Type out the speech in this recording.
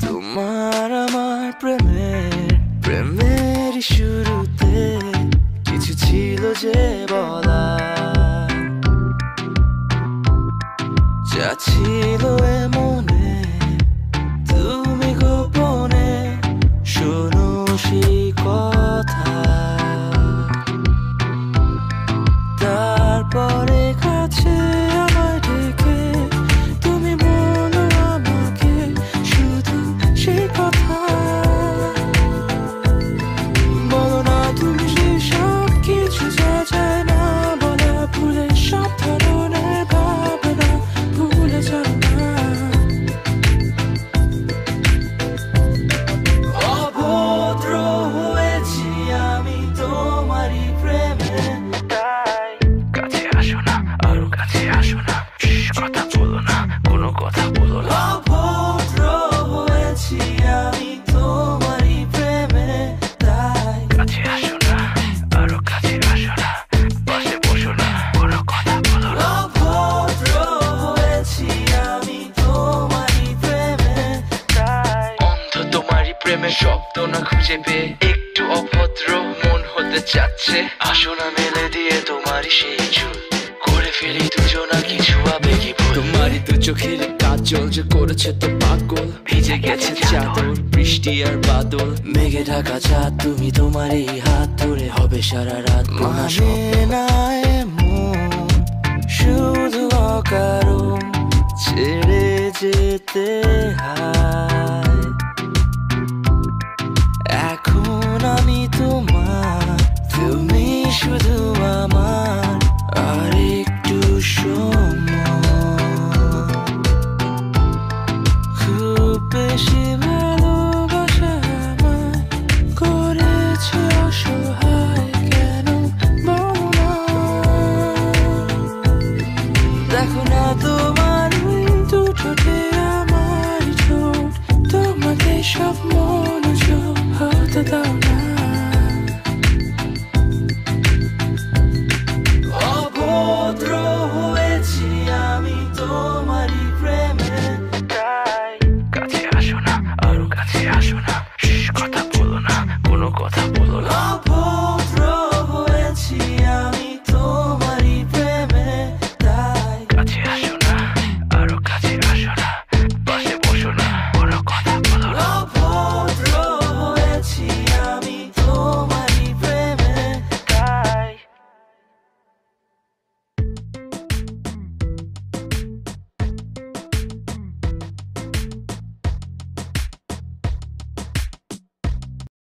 তোমার আমার প্রেমের শুরুতে কিছু ছিল যে বলা, যা ছিল মনে তুমি গোপনে শোনো সেই কথা। তারপরে কাছে আমায় ডেকে তুমি বলো আমাকে শুধু সেই কথা। বলো না তুমি সেই সব কিছু যা যায় না বলা, ভুলে সব ধরনের ভাবনা ভুলে যাও না। অভদ্র হয়েছি আমি তোমারই প্রেমে, তাই কাছে আসো না, আরো কাছে আসো না, কথা বলো না, কোনো কথা বলো না। অভদ্র হয়েছি আমি তোমারই প্রেমে, তাই কাছে আসো না, আরো কাছে আসো না, পাশে বসো না, কোনো কথা বলো না। অভদ্র হয়েছি আমি তোমারই প্রেমে, তাই অন্ধ তোমারই প্রেমে শব্দ না খুঁজে পেয়ে একটু অভদ্র মন হতে চাচ্ছে। আসো না মেলে দিয়ে তোমারই সেই চুল, করে ফেলি দুজনা কিছু আবেগী ভুল। তোমারই দু চোখের কাজল যে করেছে তো পাগল, ভিজে গেছে চাদর বৃষ্টি আর বাদল, মেঘে ঢাকা চাঁদ তুমি তোমারই হাত ধরে হবে সারা রাত। মানে না এমন শুধু অকারণ ছেড়ে যেতে হয়।